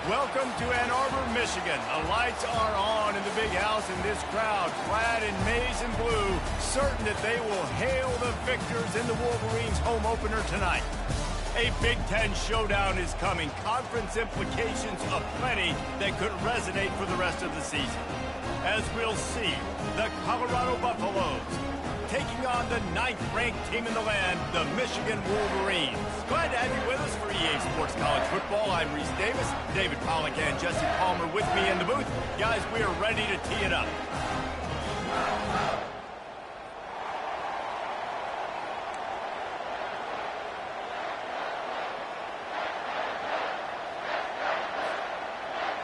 Welcome to Ann Arbor, Michigan. The lights are on in the big house, and this crowd, clad in maize and blue, certain that they will hail the victors in the Wolverines' home opener tonight. A Big Ten showdown is coming. Conference implications aplenty that could resonate for the rest of the season. As we'll see, the Colorado Buffaloes taking on the 9th-ranked team in the land, the Michigan Wolverines. Glad to have you with us for EA Sports College Football. I'm Reese Davis, David Pollack and Jesse Palmer with me in the booth. Guys, we are ready to tee it up.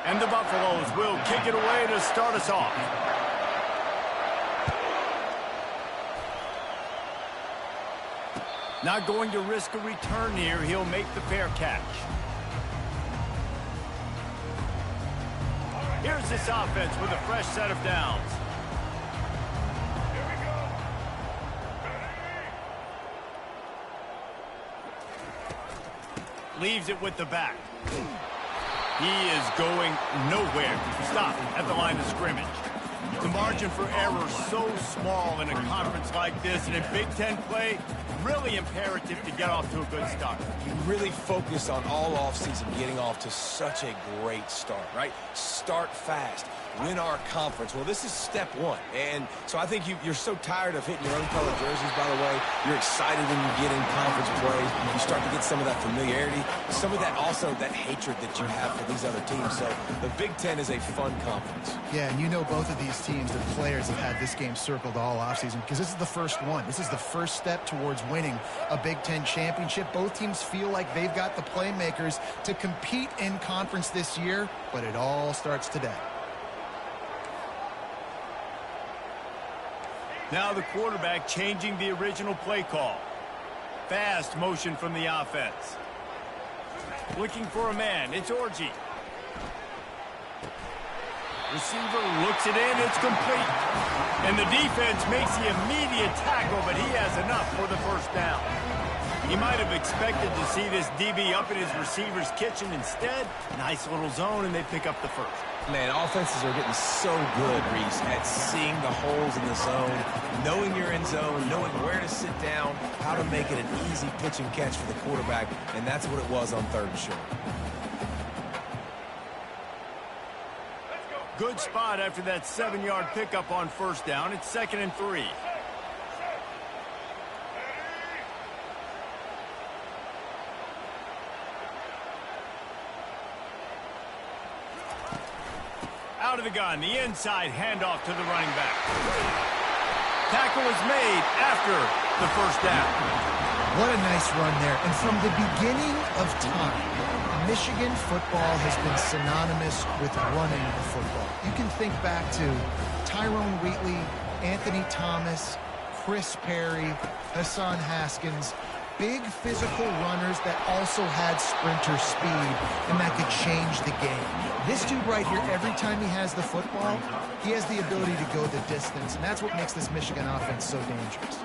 And the Buffaloes will kick it away to start us off. Not going to risk a return here. He'll make the fair catch. Here's this offense with a fresh set of downs. Leaves it with the back. He is going nowhere. Stop at the line of scrimmage. The margin for error is so small in a conference like this, and in Big Ten play, really imperative to get off to a good start. You really focus on all offseason getting off to such a great start, right? Start fast. Win our conference. Well, this is step one. And so I think you're so tired of hitting your own color jerseys, by the way. You're excited when you get in conference play. You start to get some of that familiarity, some of that also that hatred that you have for these other teams. So the Big Ten is a fun conference. Yeah, and you know both of these teams, their players have had this game circled all offseason because this is the first one. This is the first step towards winning a Big Ten championship. Both teams feel like they've got the playmakers to compete in conference this year, but it all starts today. Now the quarterback changing the original play call. Fast motion from the offense. Looking for a man. It's Orji. Receiver looks it in. It's complete. And the defense makes the immediate tackle, but he has enough for the first down. He might have expected to see this DB up in his receiver's kitchen. Instead, nice little zone, and they pick up the first. Man, offenses are getting so good, Reese, at seeing the holes in the zone, knowing you're in zone, knowing where to sit down, how to make it an easy pitch and catch for the quarterback, and that's what it was on 3rd and short. Good spot after that 7-yard pickup on 1st down. It's 2nd and 3. Out of the gun, the inside handoff to the running back. Tackle is made after the 1st down. What a nice run there. And from the beginning of time, Michigan football has been synonymous with running the football. You can think back to Tyrone Wheatley, Anthony Thomas, Chris Perry, Hassan Haskins. Big physical runners that also had sprinter speed and that could change the game. This dude right here, every time he has the football, he has the ability to go the distance, and that's what makes this Michigan offense so dangerous.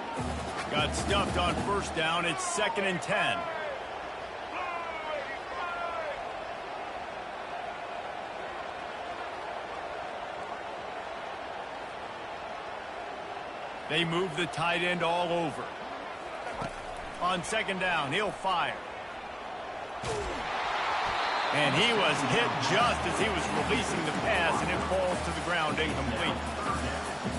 Got stuffed on 1st down. It's 2nd and 10. They move the tight end all over. On 2nd down, he'll fire. And he was hit just as he was releasing the pass, and it falls to the ground incomplete.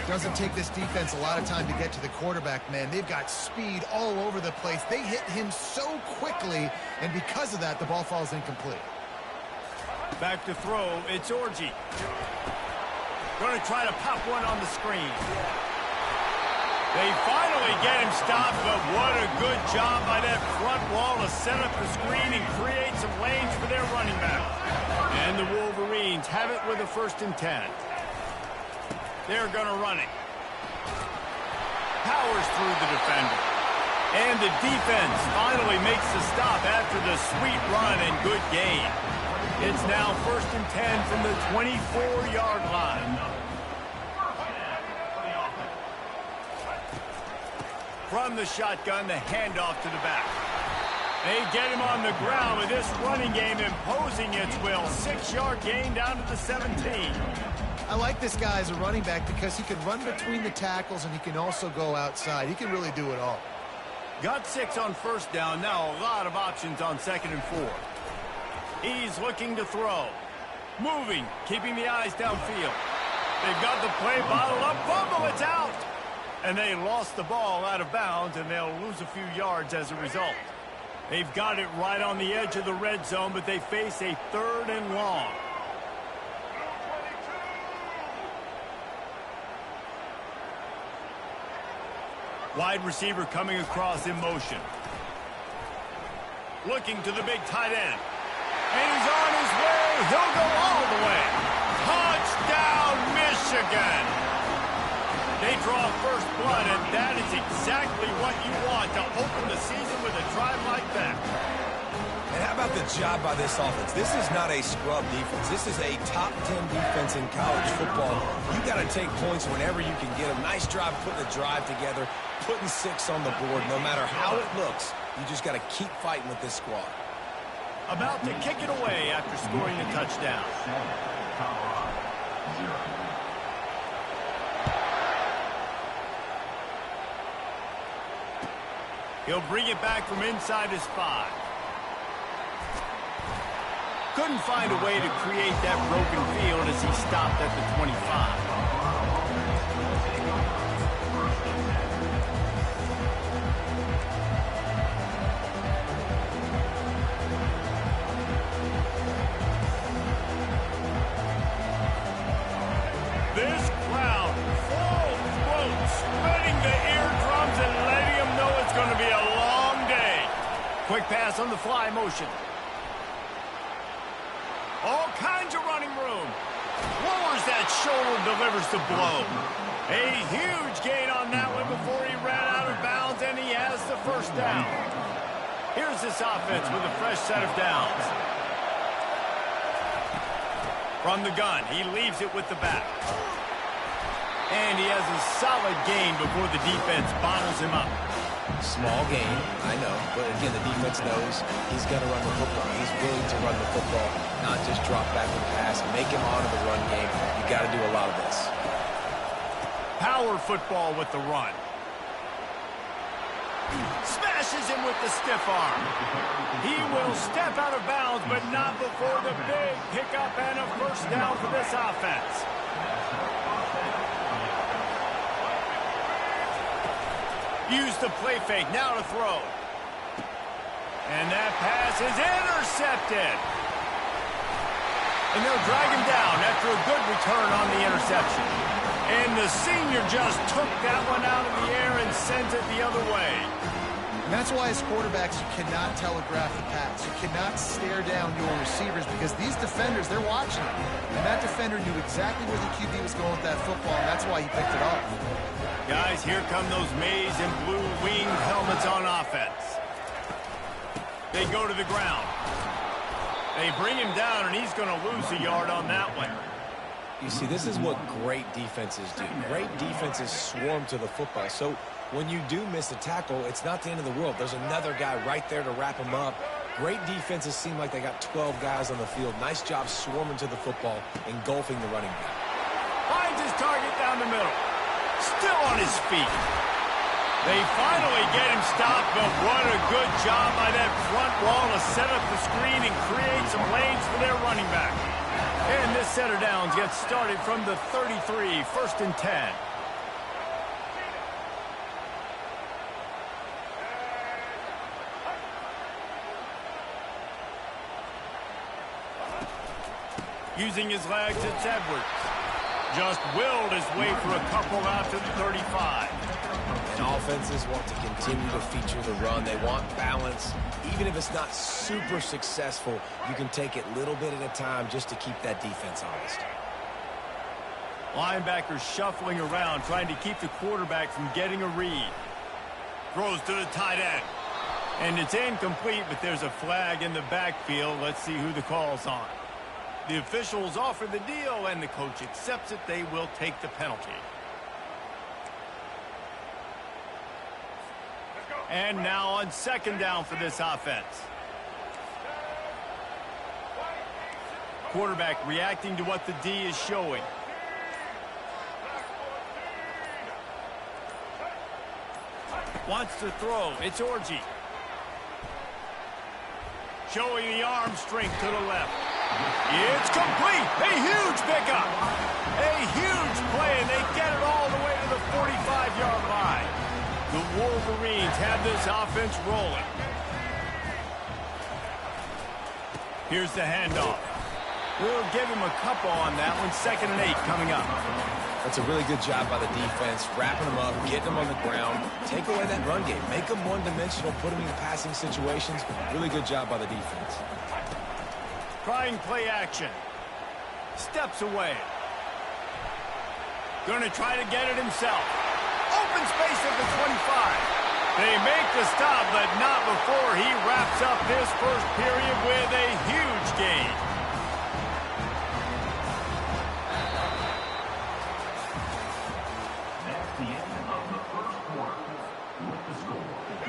Doesn't take this defense a lot of time to get to the quarterback, man. They've got speed all over the place. They hit him so quickly, and because of that, the ball falls incomplete. Back to throw, it's Orji. Going to try to pop one on the screen. They finally get him stopped, but what a good job by that front wall to set up the screen and create some lanes for their running back. And the Wolverines have it with a 1st and 10. They're going to run it. Powers through the defender. And the defense finally makes the stop after the sweet run and good gain. It's now 1st and 10 from the 24-yard line. From the shotgun, the handoff to the back. They get him on the ground with this running game imposing its will. 6-yard gain down to the 17. I like this guy as a running back because he can run between the tackles and he can also go outside. He can really do it all. Got 6 on first down. Now a lot of options on 2nd and 4. He's looking to throw. Moving, keeping the eyes downfield. They've got the play bottled up. Fumble, it's out. And they lost the ball out of bounds, and they'll lose a few yards as a result. They've got it right on the edge of the red zone, but they face a 3rd and long. Wide receiver coming across in motion. Looking to the big tight end. And he's on his way. He'll go all the way. Touchdown, Michigan. They draw first blood, and that is exactly what you want to open the season with a drive like that. And how about the job by this offense? This is not a scrub defense. This is a top 10 defense in college football. You got to take points whenever you can get them. Nice job putting the drive together, putting 6 on the board. No matter how it looks, you just got to keep fighting with this squad. About to kick it away after scoring the touchdown. He'll bring it back from inside his 5. Couldn't find a way to create that broken field as he stopped at the 25. This crowd, full throat, spreading the eardrums and letting them know it's going to be a long day. Quick pass on the fly motion. All kinds of running room. Lowers that shoulder, delivers the blow. A huge gain on that one before he ran out of bounds, and he has the first down. Here's this offense with a fresh set of downs. From the gun, he leaves it with the back. And he has a solid gain before the defense bottles him up. Small game, I know, but again, the defense knows he's going to run the football. He's willing to run the football, not just drop back and pass, make him honor the run game. You got to do a lot of this. Power football with the run. Smashes him with the stiff arm. He will step out of bounds, but not before the big pickup and a first down for this offense. Use the play fake, now to throw. And that pass is intercepted. And they'll drag him down after a good return on the interception. And the senior just took that one out of the air and sends it the other way. And that's why as quarterbacks, you cannot telegraph the pass. You cannot stare down your receivers because these defenders, they're watching it. And that defender knew exactly where the QB was going with that football, and that's why he picked it off. Guys, here come those maize and blue winged helmets on offense. They go to the ground. They bring him down, and he's going to lose a yard on that one. You see, this is what great defenses do. Great defenses swarm to the football. So when you do miss a tackle, it's not the end of the world. There's another guy right there to wrap him up. Great defenses seem like they got 12 guys on the field. Nice job swarming to the football, engulfing the running back. Finds his target down the middle. Still on his feet. They finally get him stopped, but what a good job by that front wall to set up the screen and create some lanes for their running back. And this set of downs gets started from the 33, 1st and 10. Using his legs, it's Edwards. Just willed his way for a couple out to the 35. And offenses want to continue to feature the run. They want balance. Even if it's not super successful, you can take it little bit at a time just to keep that defense honest. Linebackers shuffling around, trying to keep the quarterback from getting a read. Throws to the tight end. And it's incomplete, but there's a flag in the backfield. Let's see who the call's on. The officials offer the deal, and the coach accepts it. They will take the penalty. Let's go. And now on second down for this offense. Quarterback reacting to what the D is showing. Wants to throw. It's Orji. Showing the arm strength to the left. It's complete. A huge pickup. A huge play, and they get it all the way to the 45-yard line. The Wolverines have this offense rolling. Here's the handoff. We'll give him a couple on that one. 2nd and 8 coming up. That's a really good job by the defense, wrapping them up, getting them on the ground. Take away that run game. Make them one-dimensional, put them in passing situations. Really good job by the defense. Trying play action. Steps away. Going to try to get it himself. Open space at the 25. They make the stop, but not before he wraps up this first period with a huge gain.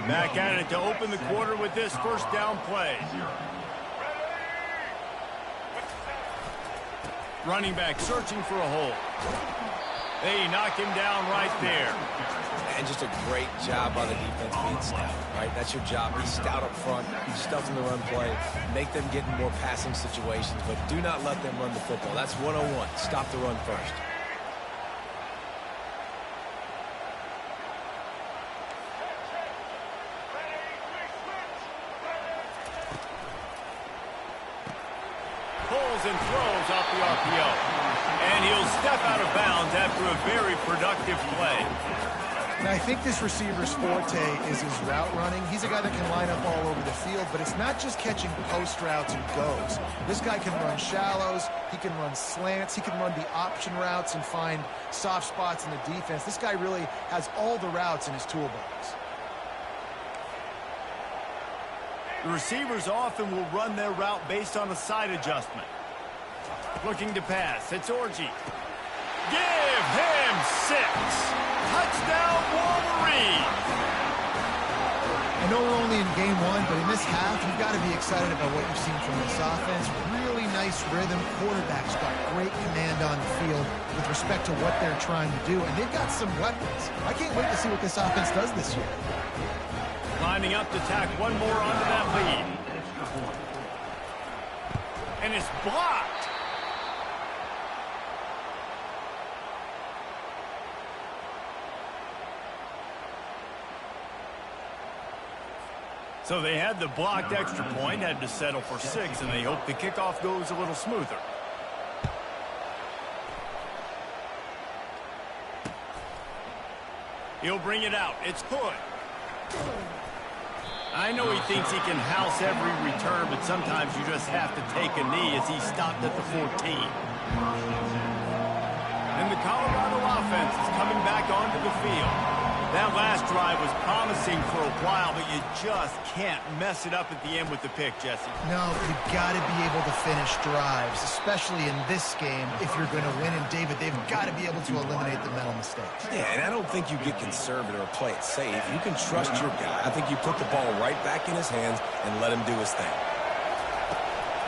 Back at it to open the quarter with this first down play. Running back searching for a hole. They knock him down right there. And just a great job by the defense being stout, right? That's your job. Be stout up front, stuff in the run play, make them get in more passing situations, but do not let them run the football. That's 101. Stop the run first. Pulls and throws off the RPO. And he'll step out of bounds after a very productive play. And I think this receiver's forte is his route running. He's a guy that can line up all over the field, but it's not just catching post routes and goes. This guy can run shallows, he can run slants, he can run the option routes and find soft spots in the defense. This guy really has all the routes in his toolbox. The receivers often will run their route based on a side adjustment. Looking to pass. It's Orji. Give him 6. Touchdown, Wolverines. I know we're only in game 1, but in this half, you've got to be excited about what you've seen from this offense. Really nice rhythm. Quarterback's got great command on the field with respect to what they're trying to do, and they've got some weapons. I can't wait to see what this offense does this year. Lining up to tack one more onto that lead. And it's blocked. So they had the blocked extra point, had to settle for 6, and they hope the kickoff goes a little smoother. He'll bring it out. It's Hood. I know he thinks he can house every return, but sometimes you just have to take a knee as he stopped at the 14. And the Colorado offense is coming back onto the field. That last drive was promising for a while, but you just can't mess it up at the end with the pick, Jesse. No, you've got to be able to finish drives, especially in this game if you're going to win. And, David, they've got to be able to eliminate the mental mistakes. Yeah, and I don't think you get conservative or play it safe. You can trust your guy. I think you put the ball right back in his hands and let him do his thing.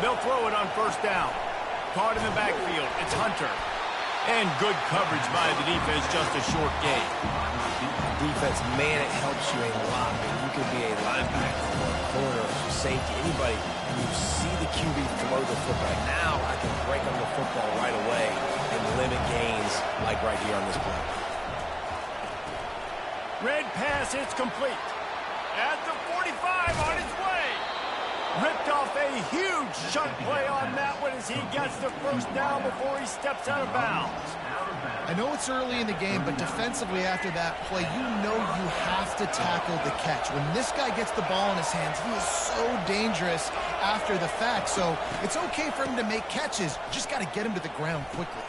They'll throw it on first down. Caught in the backfield. It's Hunter. And good coverage by the defense, just a short gain. Defense, man, it helps you a lot. I mean, you can be a linebacker or a corner or safety, anybody, and you see the QB throw the football. Now I can break on the football right away and limit gains like right here on this play. Red pass, it's complete. At the 45 on his way. Ripped off a huge chunk play on that one as he gets the first down before he steps out of bounds. I know it's early in the game, but defensively after that play, you know you have to tackle the catch. When this guy gets the ball in his hands, he is so dangerous after the fact. So it's okay for him to make catches. You just got to get him to the ground quickly.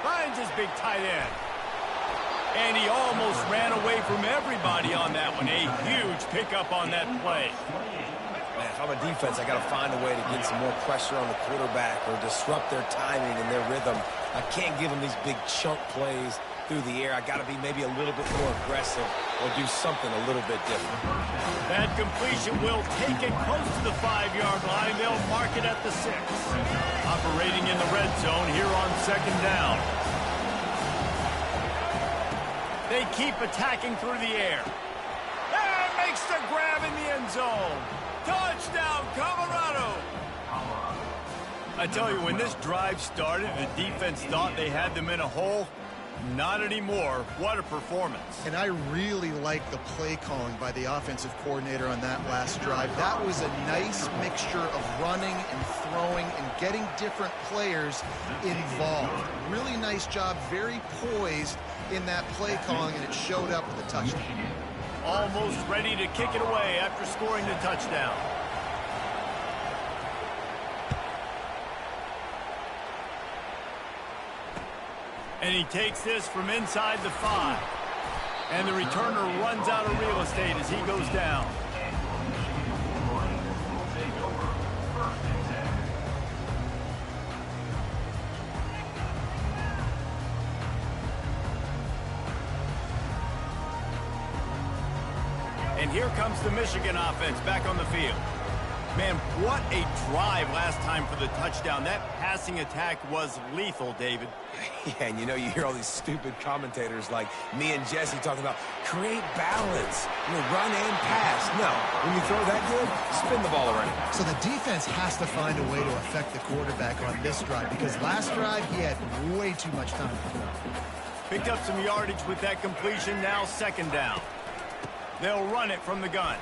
Finds his big tight end. And he almost ran away from everybody on that one. A huge pickup on that play. Man, if I'm a defense, I got to find a way to get some more pressure on the quarterback or disrupt their timing and their rhythm. I can't give them these big chunk plays through the air. I got to be maybe a little bit more aggressive or do something a little bit different. That completion will take it close to the 5-yard line. They'll mark it at the 6. Operating in the red zone here on 2nd down. They keep attacking through the air. And makes the grab in the end zone. Touchdown, Colorado! I tell you, when this drive started, the defense thought they had them in a hole. Not anymore. What a performance. And I really like the play calling by the offensive coordinator on that last drive. That was a nice mixture of running and throwing and getting different players involved. Really nice job, very poised in that play calling, and it showed up with a touchdown. Almost ready to kick it away after scoring the touchdown. And he takes this from inside the 5. And the returner runs out of real estate as he goes down. And here comes the Michigan offense back on the field. Man, what a drive last time for the touchdown. That passing attack was lethal, David. Yeah, and you hear all these stupid commentators like me and Jesse talking about create balance, run and pass. No, when you throw that good, spin the ball around. So the defense has to find a way to affect the quarterback on this drive, because last drive he had way too much time to throw. Picked up some yardage with that completion. Now 2nd down. They'll run it from the gun.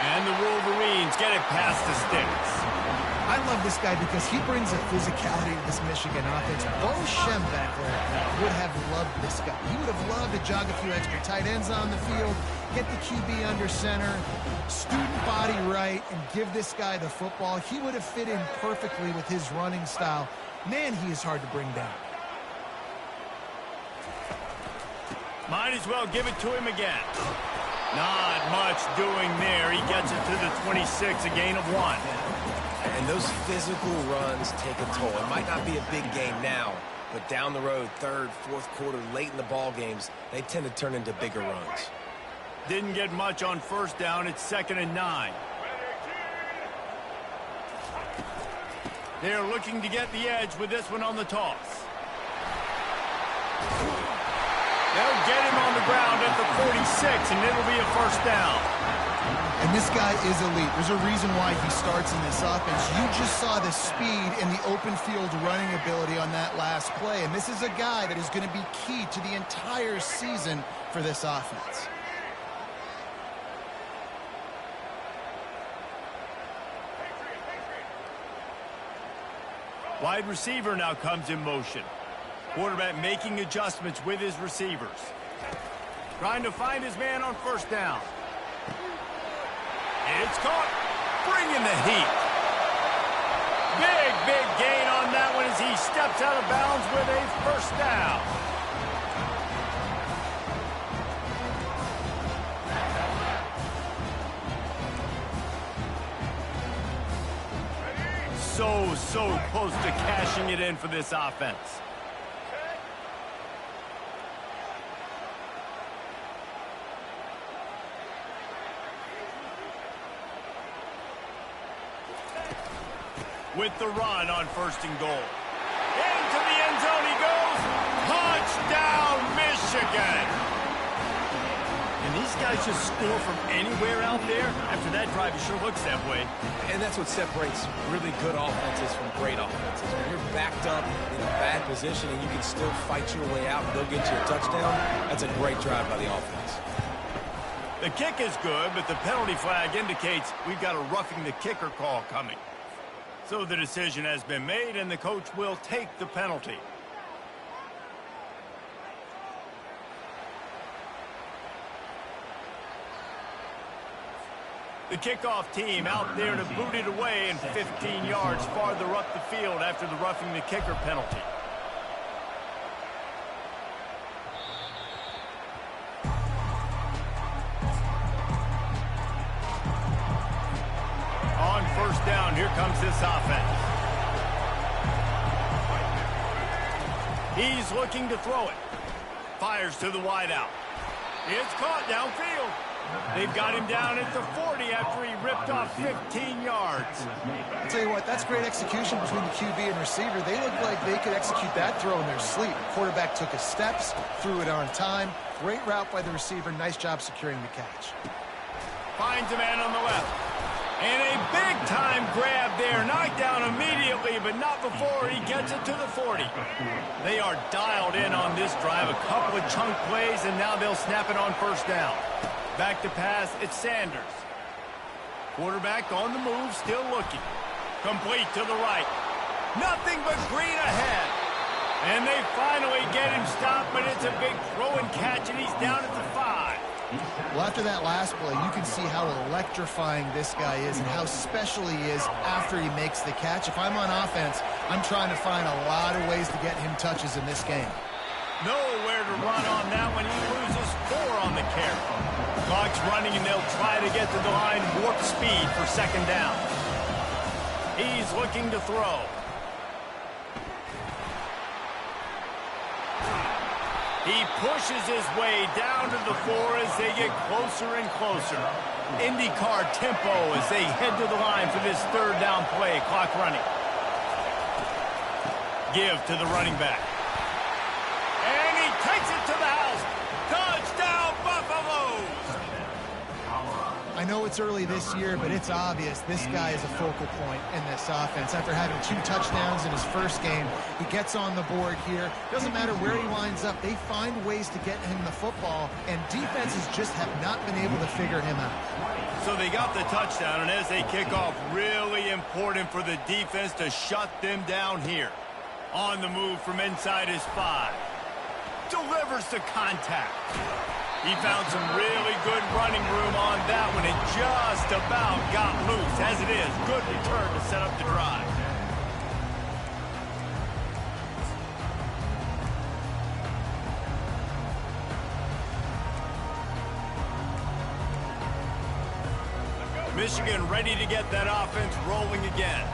And the Wolverines get it past the sticks. I love this guy because he brings a physicality to this Michigan offense. Bo Schembechler would have loved this guy. He would have loved to jog a few extra tight ends on the field, get the QB under center, student body right, and give this guy the football. He would have fit in perfectly with his running style. Man, he is hard to bring down. Might as well give it to him again. Not much doing there. He gets it to the 26, a gain of 1. And those physical runs take a toll. It might not be a big game now, but down the road, 3rd, 4th quarter, late in the ball games, they tend to turn into bigger runs. Didn't get much on 1st down. It's 2nd and 9. They're looking to get the edge with this one on the toss. They'll get him on the ground at the 46, and it'll be a 1st down. And this guy is elite. There's a reason why he starts in this offense. You just saw the speed and the open field running ability on that last play. And this is a guy that is going to be key to the entire season for this offense. Wide receiver now comes in motion. Quarterback making adjustments with his receivers. Trying to find his man on 1st down. It's caught. Bringing the heat. Big gain on that one as he steps out of bounds with a 1st down. So close to cashing it in for this offense. With the run on 1st and goal. Into the end zone he goes. Touchdown, Michigan. And these guys just score from anywhere out there. After that drive, it sure looks that way. And that's what separates really good offenses from great offenses. When you're backed up in a bad position and you can still fight your way out and they'll get you a touchdown, that's a great drive by the offense. The kick is good, but the penalty flag indicates we've got a roughing the kicker call coming. So the decision has been made, and the coach will take the penalty. The kickoff team out there to boot it away and 15 yards farther up the field after the roughing the kicker penalty. On 1st down, here comes this offense. He's looking to throw it. Fires to the wideout. It's caught downfield. They've got him down at the 40 after he ripped off 15 yards. I'll tell you what, that's great execution between the QB and receiver. They look like they could execute that throw in their sleep. Quarterback took his steps, threw it on time. Great route by the receiver. Nice job securing the catch. Finds a man on the left. And a big-time grab there. Knocked down immediately, but not before he gets it to the 40. They are dialed in on this drive. A couple of chunk plays, and now they'll snap it on first down. Back to pass, it's Sanders. Quarterback on the move, still looking. Complete to the right. Nothing but green ahead. And they finally get him stopped, but it's a big throw and catch, and he's down at the 5. Well, after that last play, you can see how electrifying this guy is and how special he is after he makes the catch. If I'm on offense, I'm trying to find a lot of ways to get him touches in this game. Nowhere to run on that one. He loses 4 on the carry. Clock's running, and they'll try to get to the line warp speed for second down. He's looking to throw. He pushes his way down to the 4 as they get closer and closer. IndyCar tempo as they head to the line for this third down play. Clock running. Give to the running back. And he takes it to the house. Touchdown, Buffaloes! I know it's early this year, but it's obvious this guy is a focal point in this offense. After having 2 touchdowns in his first game, he gets on the board here. Doesn't matter where he lines up, they find ways to get him the football, and defenses just have not been able to figure him out. So they got the touchdown, and as they kick off, really important for the defense to shut them down here. On the move from inside his 5. Delivers the contact. He found some really good running room on that one and just about got loose. As it is, good return to set up the drive. Michigan ready to get that offense rolling again.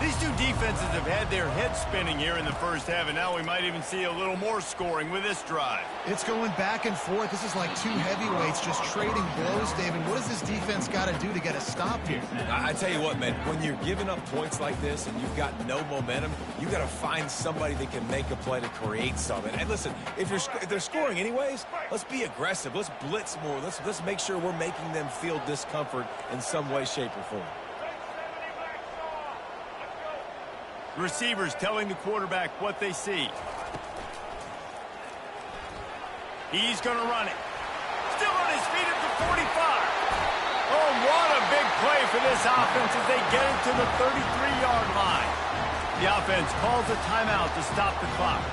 These two defenses have had their heads spinning here in the first half, and now we might even see a little more scoring with this drive. It's going back and forth. This is like 2 heavyweights just trading blows, David. What does this defense got to do to get a stop here? I tell you what, man, when you're giving up points like this and you've got no momentum, you got to find somebody that can make a play to create something. And listen, if they're scoring anyways, let's be aggressive. Let's blitz more. Let's make sure we're making them feel discomfort in some way, shape, or form. Receivers telling the quarterback what they see. He's going to run it. Still on his feet at the 45. Oh, what a big play for this offense as they get it to the 33-yard line. The offense calls a timeout to stop the clock.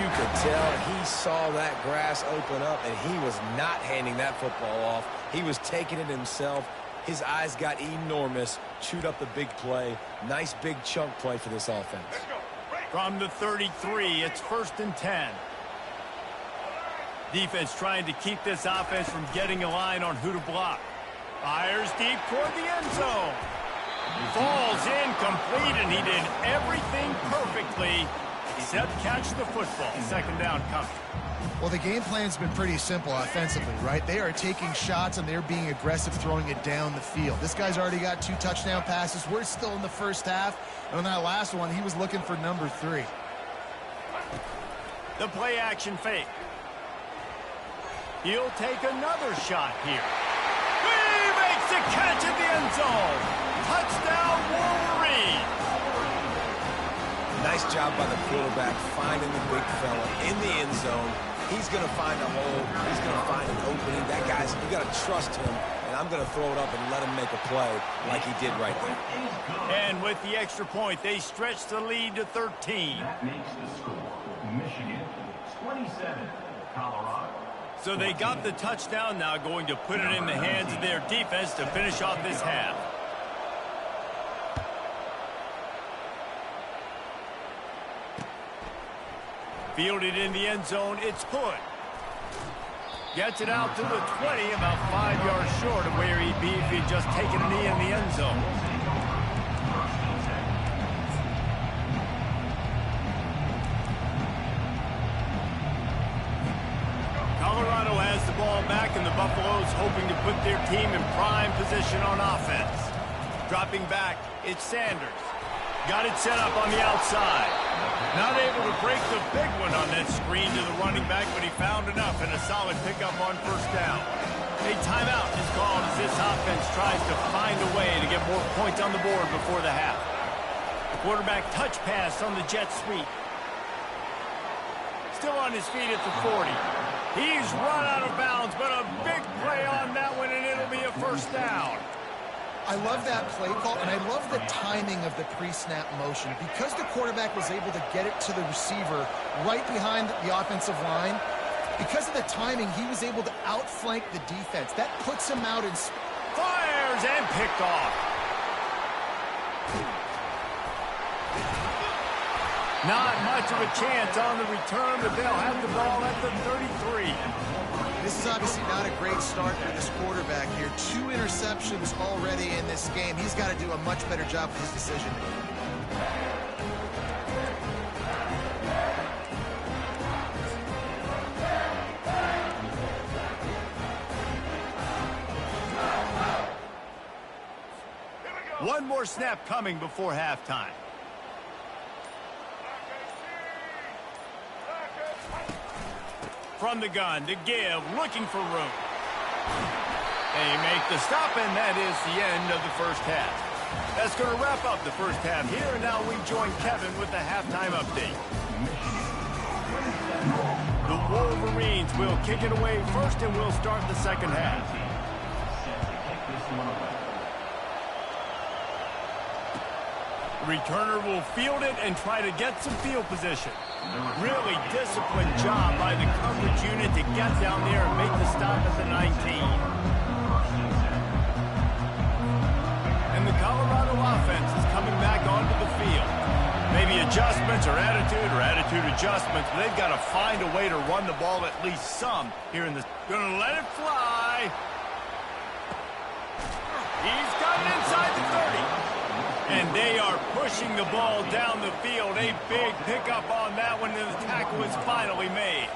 You could tell he saw that grass open up, and he was not handing that football off. He was taking it himself. His eyes got enormous, chewed up the big play. Nice big chunk play for this offense. From the 33, it's 1st and 10. Defense trying to keep this offense from getting a line on who to block. Fires deep toward the end zone. Falls incomplete, and he did everything perfectly except catch the football. Second down coming. Well, the game plan's been pretty simple offensively, right? They are taking shots, and they're being aggressive, throwing it down the field. This guy's already got 2 touchdown passes. We're still in the first half. And on that last one, he was looking for number 3. The play action fake. He'll take another shot here. He makes the catch in the end zone. Touchdown, Wolverine. Nice job by the quarterback finding the big fella in the end zone. He's going to find a hole. He's going to find an opening. That guy's, you got to trust him, and I'm going to throw it up and let him make a play like he did right there. And with the extra point, they stretch the lead to 13. That makes the score Michigan 27, Colorado. So they got the touchdown, now going to put it in the hands of their defense to finish off this half. Fielded in the end zone, it's Hood. Gets it out to the 20, about 5 yards short of where he'd be if he'd just taken a knee in the end zone. Colorado has the ball Buffalo's hoping to put their team in prime position on offense. Dropping back, it's Sanders. Got it set up on the outside. Not able to break the big one on that screen to the running back, but he found enough and a solid pickup on first down. A timeout is called as this offense tries to find a way to get more points on the board before the half. The quarterback touch pass on the jet sweep. Still on his feet at the 40. He's run out of bounds, but a big play on that one, and it'll be a first down. I love that play call, and I love the timing of the pre-snap motion. Because the quarterback was able to get it to the receiver right behind the offensive line, because of the timing, he was able to outflank the defense. That puts him out in... Fires and picked off. Not much of a chance on the return, but they'll have the ball at the 33. This is obviously not a great start for this quarterback here. 2 interceptions already in this game. He's got to do a much better job with his decision. One more snap coming before halftime. From the gun to give, looking for room. They make the stop, and that is the end of the first half. That's going to wrap up the first half here, and now we join Kevin with the halftime update. The Wolverines will kick it away first, and we'll start the second half. The returner will field it and try to get some field position. Really disciplined job by the coverage unit to get down there and make the stop at the 19. And the Colorado offense is coming back onto the field. Maybe adjustments or attitude adjustments, but they've got to find a way to run the ball at least some here in the... Gonna let it fly. He's got it inside the 30. And they are pushing the ball down the field. A big pickup on that one, and the tackle is finally made.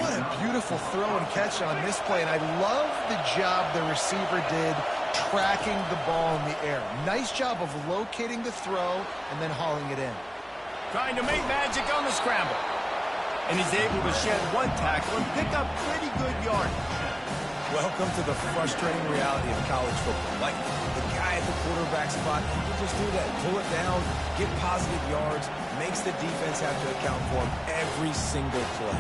What a beautiful throw and catch on this play, and I love the job the receiver did tracking the ball in the air. Nice job of locating the throw and then hauling it in. Trying to make magic on the scramble. And he's able to shed one tackle and pick up pretty good yardage. Welcome to the frustrating reality of college football. Like, the guy at the quarterback spot, he can just do that. Pull it down, get positive yards, makes the defense have to account for him every single play.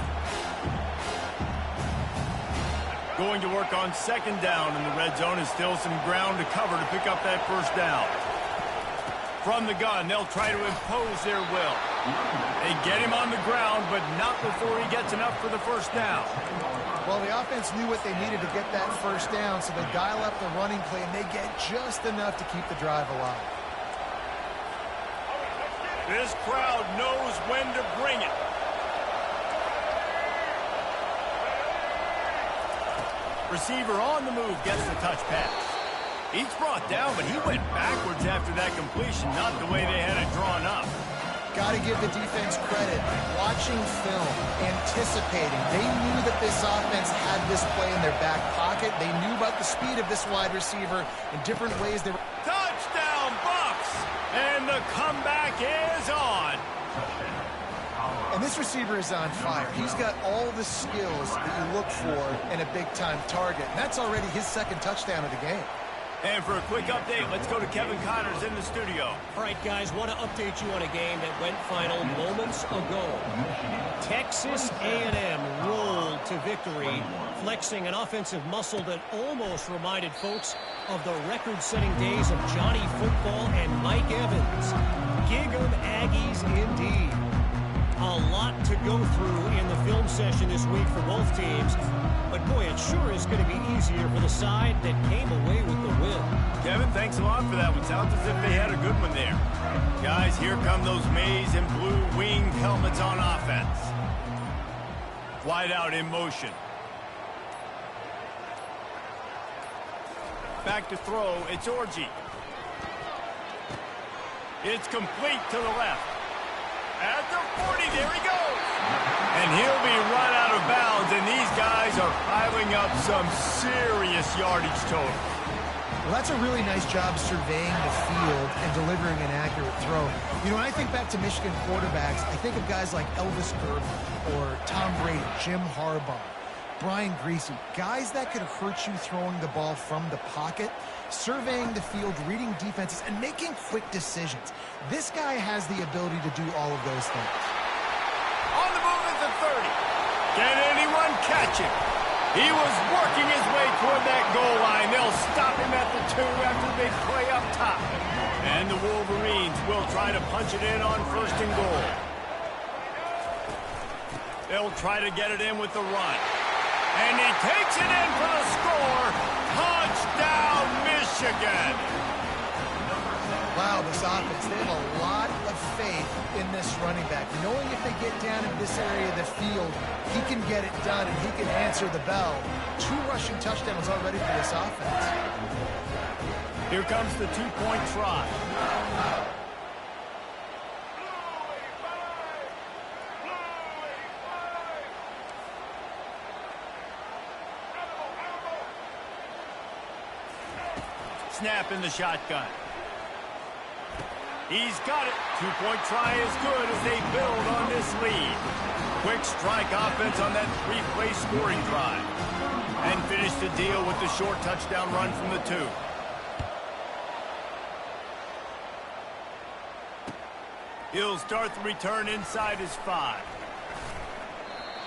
Going to work on second down in the red zone, is still some ground to cover to pick up that first down. From the gun, they'll try to impose their will. They get him on the ground, but not before he gets enough for the first down. Well, the offense knew what they needed to get that first down, so they dial up the running play, and they get just enough to keep the drive alive. This crowd knows when to bring it. Receiver on the move gets the touch pass. He's brought down, but he went backwards after that completion, not the way they had it drawn up. Got to give the defense credit. Watching film, anticipating. They knew that this offense had this play in their back pocket. They knew about the speed of this wide receiver in different ways. Touchdown, Bucks! And the comeback is on. And this receiver is on fire. He's got all the skills that you look for in a big-time target. And that's already his second touchdown of the game. And for a quick update, let's go to Kevin Connors in the studio. All right, guys, want to update you on a game that went final moments ago. Texas A&M rolled to victory, flexing an offensive muscle that almost reminded folks of the record-setting days of Johnny Football and Mike Evans. Gig 'em Aggies indeed. A lot to go through in the film session this week for both teams. But, boy, it sure is going to be easier for the side that came away with the win. Kevin, thanks a lot for that one. Sounds as if they had a good one there. Guys, here come those maize and blue winged helmets on offense. Wide out in motion. Back to throw. It's Orji. It's complete to the left. At the 40, there he goes. And he'll be run out of bounds, and these guys are are piling up some serious yardage total. Well, that's a really nice job surveying the field and delivering an accurate throw. You know, when I think back to Michigan quarterbacks, I think of guys like Elvis Gerber or Tom Brady, Jim Harbaugh, Brian Griese, guys that could hurt you throwing the ball from the pocket, surveying the field, reading defenses, and making quick decisions. This guy has the ability to do all of those things. On the move at the 30. Can anyone catch him? He was working his way toward that goal line. They'll stop him at the 2 after the big play up top. And the Wolverines will try to punch it in on 1st and goal. They'll try to get it in with the run. And he takes it in for the score. Touchdown, Michigan. Wow, this offense, they have a lot of faith in this running back. Knowing if they get down in this area of the field, he can get it done and he can answer the bell. 2 rushing touchdowns already for this offense. Here comes the 2-point try. Snap in the shotgun. He's got it. 2-point try is good as they build on this lead. Quick strike offense on that 3-play scoring drive. And finish the deal with the short touchdown run from the 2. He'll start the return inside his 5.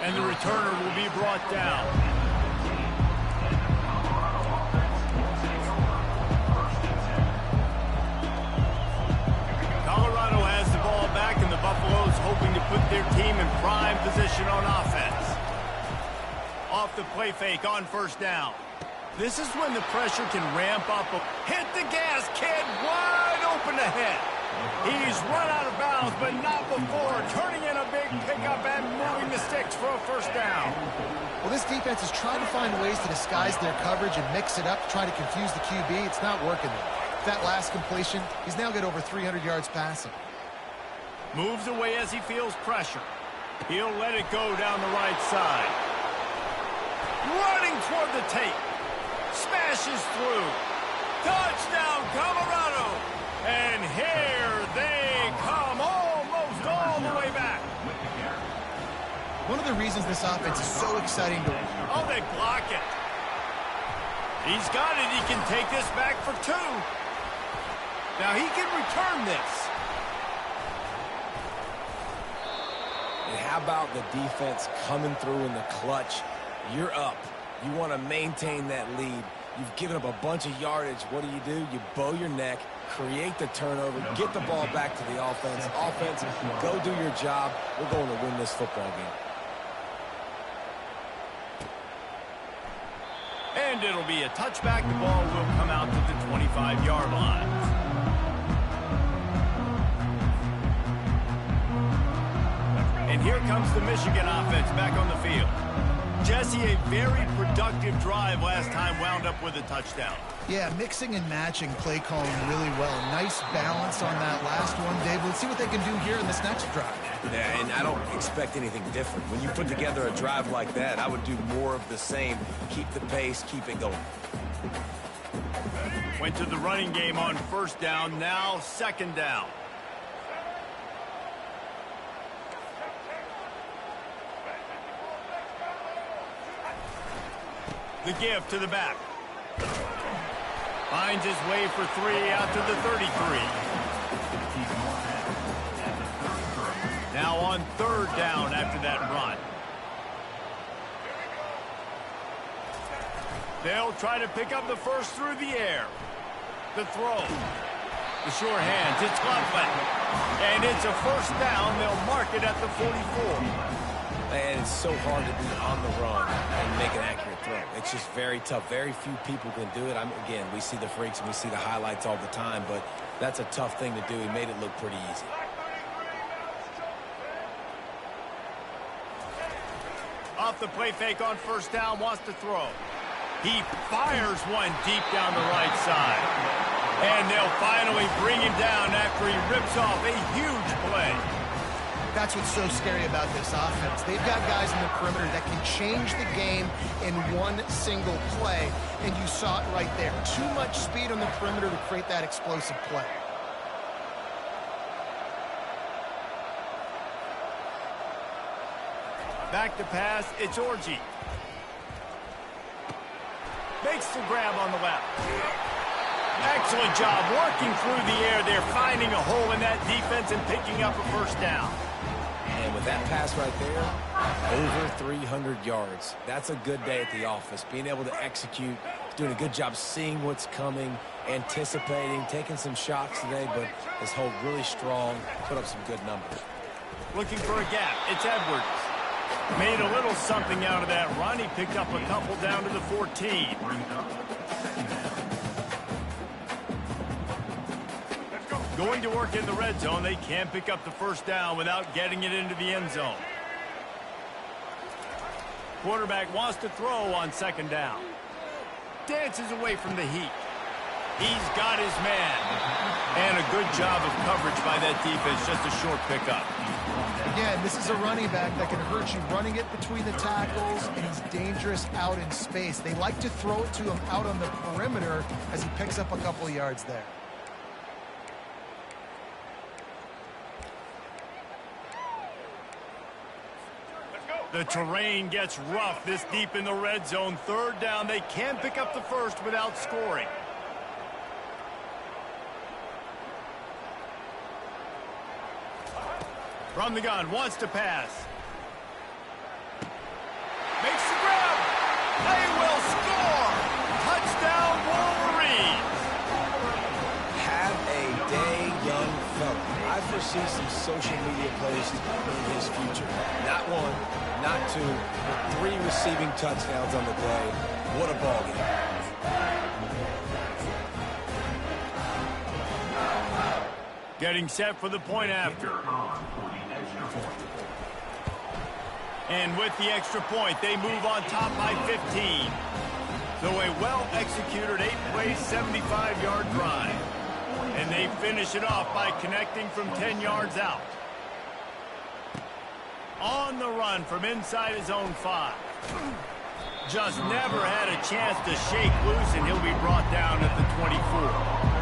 And the returner will be brought down. Buffalo's hoping to put their team in prime position on offense. Off the play fake on 1st down. This is when the pressure can ramp up. Hit the gas, kid. Wide open ahead. He's run out of bounds, but not before. Turning in a big pickup and moving the sticks for a 1st down. Well, this defense is trying to find ways to disguise their coverage and mix it up to try to confuse the QB. It's not working there. That last completion, he's now got over 300 yards passing. Moves away as he feels pressure. He'll let it go down the right side. Running toward the tape. Smashes through. Touchdown, Colorado. And here they come almost all the way back. One of the reasons this offense is so exciting to watch. Oh, they block it. He's got it. He can take this back for 2. Now he can return this. And how about the defense coming through in the clutch? You're up. You want to maintain that lead. You've given up a bunch of yardage. What do? You bow your neck, create the turnover, get the ball back to the offense. Offense, go do your job. We're going to win this football game. And it'll be a touchback. The ball will come out to the 25-yard line. And here comes the Michigan offense back on the field. Jesse, a very productive drive last time wound up with a touchdown. Yeah, mixing and matching play calling really well. Nice balance on that last one, Dave. Let's see what they can do here in this next drive. Yeah, and I don't expect anything different. When you put together a drive like that, I would do more of the same. Keep the pace, keep it going. Went to the running game on 1st down, now 2nd down. The give to the back. Finds his way for 3 out to the 33. Now on 3rd down after that run. They'll try to pick up the first through the air. The throw. The sure hands. It's Gluntland. And it's a 1st down. They'll mark it at the 44. And it's so hard to be on the run and make an accurate throw. It's just very tough. Very few people can do it. Again, we see the freaks and we see the highlights all the time, but that's a tough thing to do. He made it look pretty easy. Off the play fake on 1st down, wants to throw. He fires one deep down the right side. And they'll finally bring him down after he rips off a huge play. That's what's so scary about this offense. They've got guys in the perimeter that can change the game in one single play, and you saw it right there. Too much speed on the perimeter to create that explosive play. Back to pass, it's Orji. Makes the grab on the left. Excellent job working through the air there, finding a hole in that defense and picking up a first down. And with that pass right there, over 300 yards. That's a good day at the office. Being able to execute, doing a good job seeing what's coming, anticipating, taking some shots today, but has held really strong, put up some good numbers. Looking for a gap, it's Edwards. Made a little something out of that run. He picked up a couple down to the 14. Going to work in the red zone. They can't pick up the first down without getting it into the end zone. Quarterback wants to throw on second down. Dances away from the heat. He's got his man. And a good job of coverage by that defense. Just a short pickup. Again, this is a running back that can hurt you running it between the tackles, and he's dangerous out in space. They like to throw it to him out on the perimeter as he picks up a couple of yards there. The terrain gets rough this deep in the red zone. Third down, they can pick up the first without scoring. From the gun, wants to pass. Makes the grab. They will score. Touchdown, Wolverines. Have a day, young fella. I foresee some social media posts in his future. Not one, not two, but 3 receiving touchdowns on the day. What a ball game. Getting set for the point after. And with the extra point, they move on top by 15. So a well-executed 8-play, 75-yard drive. And they finish it off by connecting from 10 yards out. On the run from inside his own 5. Just never had a chance to shake loose, and he'll be brought down at the 24.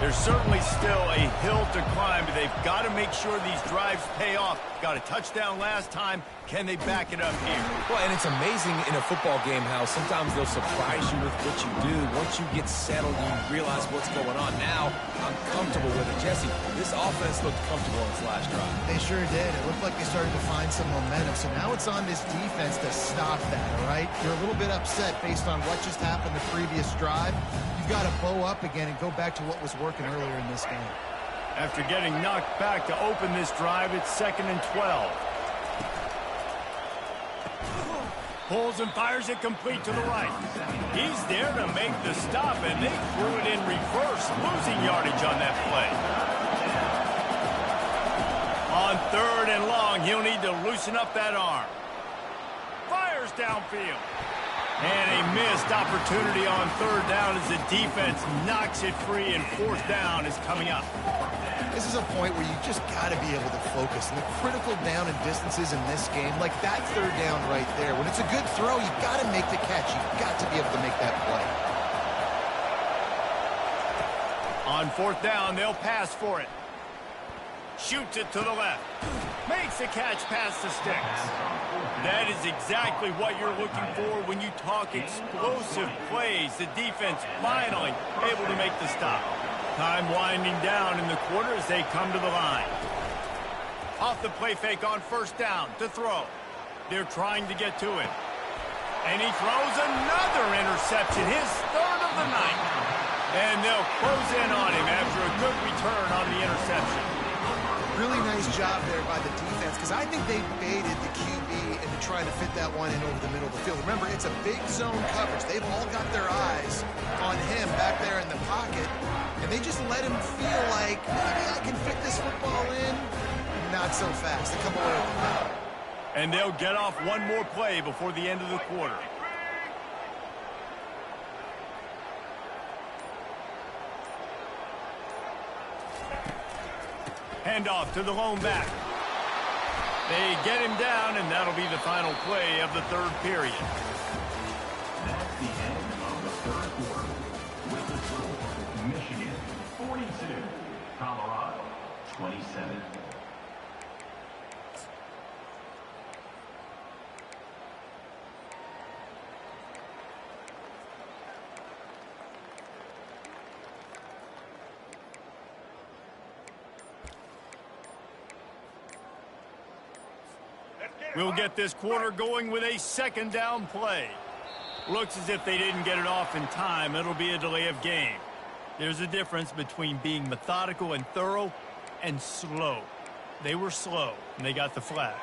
There's certainly still a hill to climb, but they've got to make sure these drives pay off. Got a touchdown last time. Can they back it up here? Well, and it's amazing in a football game how sometimes they'll surprise you with what you do. Once you get settled, you realize what's going on. Now, I'm comfortable with it. Jesse, this offense looked comfortable in its last drive. They sure did. It looked like they started to find some momentum. So now it's on this defense to stop that, all right? You're a little bit upset based on what just happened the previous drive. You've got to bow up again and go back to what was working earlier in this game. After getting knocked back to open this drive, it's 2nd and 12. Pulls and fires it complete to the right. He's there to make the stop, and they threw it in reverse, losing yardage on that play. On 3rd and long, he'll need to loosen up that arm. Fires downfield. And a missed opportunity on 3rd down as the defense knocks it free, and 4th down is coming up. This is a point where you just got to be able to focus. And the critical down and distances in this game, like that 3rd down right there, when it's a good throw, you've got to make the catch. You've got to be able to make that play. On 4th down, they'll pass for it. Shoots it to the left. Makes the catch past the sticks. That is exactly what you're looking for when you talk explosive plays. The defense finally able to make the stop. Time winding down in the quarter as they come to the line. Off the play fake on 1st down to throw. They're trying to get to it. And he throws another interception, his 3rd of the night. And they'll close in on him after a good return on the interception. Really nice job there by the defense, because I think they baited the QB into trying to fit that one in over the middle of the field. Remember, it's a big zone coverage. They've all got their eyes on him back there in the pocket, and they just let him feel like, maybe I can fit this football in. Not so fast. They come away with it. And they'll get off one more play before the end of the quarter. Handoff to the lone back. They get him down, and that'll be the final play of the third period. That's the end of the third quarter. With the score, Michigan 42, Colorado 27. We'll get this quarter going with a second down play. Looks as if they didn't get it off in time. It'll be a delay of game. There's a difference between being methodical and thorough and slow. They were slow, and they got the flag.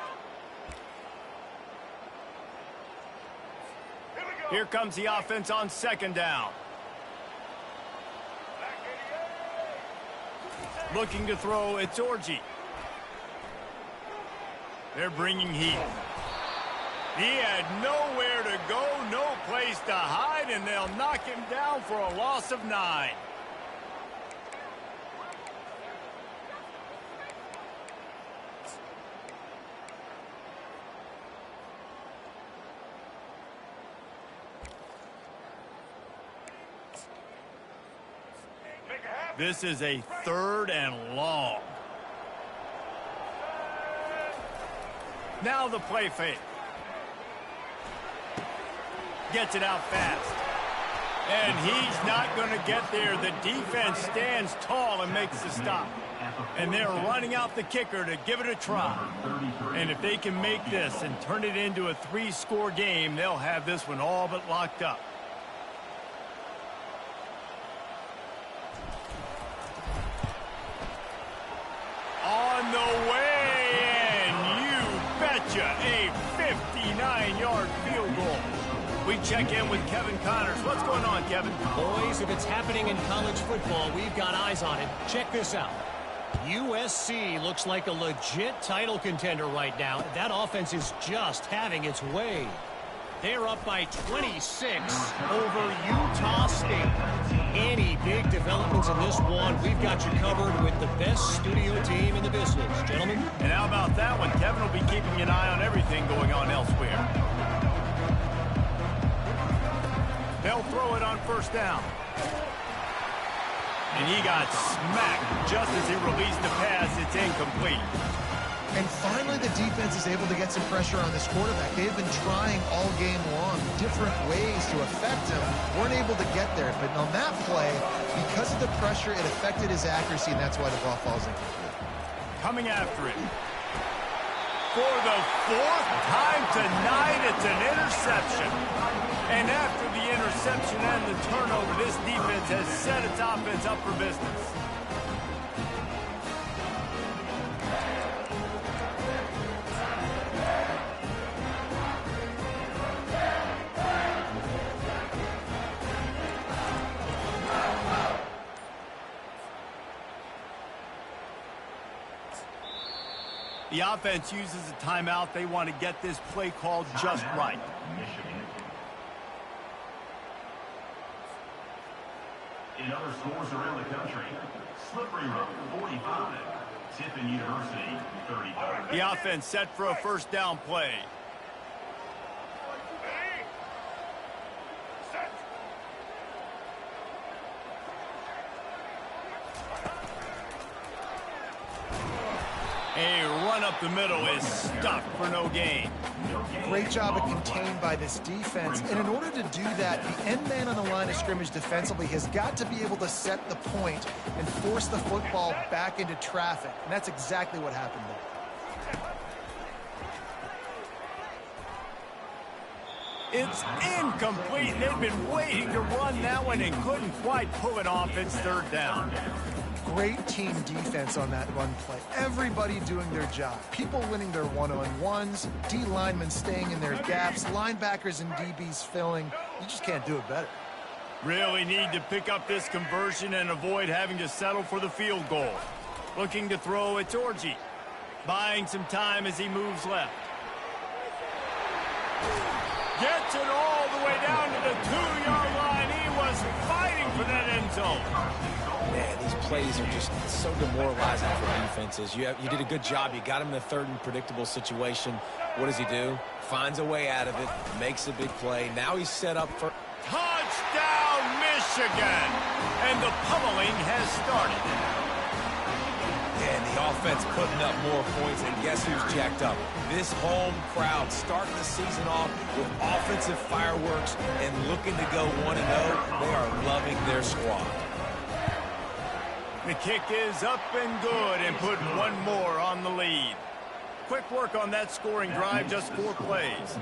Here comes the offense on second down. Looking to throw, it's Orji. They're bringing heat. He had nowhere to go, no place to hide, and they'll knock him down for a loss of 9. This is a 3rd and long. Now the play fake. Gets it out fast. And he's not going to get there. The defense stands tall and makes the stop. And they're running out the kicker to give it a try. And if they can make this and turn it into a 3-score game, they'll have this one all but locked up. On the way. A 59-yard field goal. We check in with Kevin Connors. What's going on, Kevin? Boys, if it's happening in college football, we've got eyes on it. Check this out. USC looks like a legit title contender right now. That offense is just having its way. They're up by 26 over Utah State. Any big developments in this one, we've got you covered with the best studio team in the business, gentlemen. And how about that one? Kevin will be keeping an eye on everything going on elsewhere. They'll throw it on first down. And he got smacked just as he released the pass. It's incomplete. And finally, the defense is able to get some pressure on this quarterback. They've been trying all game long different ways to affect him. Weren't able to get there. But on that play, because of the pressure, it affected his accuracy, and that's why the ball falls incomplete. Coming after it. For the 4th time tonight, it's an interception. And after the interception and the turnover, this defense has set its offense up for business. The offense uses a timeout. They want to get this play called just right. In other schools around the country, Slippery Road 45, Tiffin University 35. The offense set for a first down play. A run up the middle is stuffed for no gain. Great job of contained by this defense. And in order to do that, the end man on the line of scrimmage defensively has got to be able to set the point and force the football back into traffic. And that's exactly what happened there. It's incomplete. They've been waiting to run that one and couldn't quite pull it off. It's 3rd down. Great team defense on that run play. Everybody doing their job. People winning their one-on-ones, D linemen staying in their gaps, linebackers and DBs filling. You just can't do it better. Really need to pick up this conversion and avoid having to settle for the field goal. Looking to throw, it's Orji. Buying some time as he moves left. Gets it all the way down to the 2-yard line. He was fighting for that end zone. Man, these plays are just so demoralizing for defenses. You did a good job. You got him in a third and predictable situation. What does he do? Finds a way out of it, makes a big play. Now he's set up for... Touchdown, Michigan! And the pummeling has started. And the offense putting up more points, and guess who's jacked up? This home crowd starting the season off with offensive fireworks and looking to go 1-0. They are loving their squad. The kick is up and good and put one more on the lead. Quick work on that scoring drive, just 4 plays.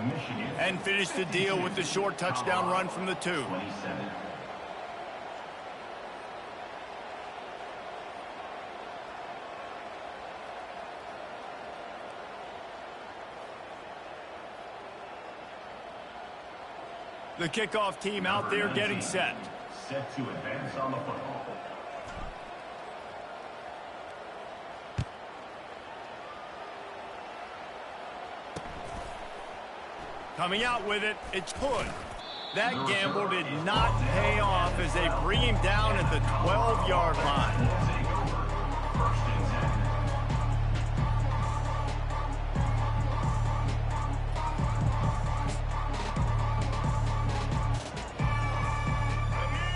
And finish the deal with the short touchdown run from the 2. The kickoff team out there getting set. Set to advance on the football. Coming out with it, it's Hood. That gamble did not pay off as they bring him down at the 12-yard line.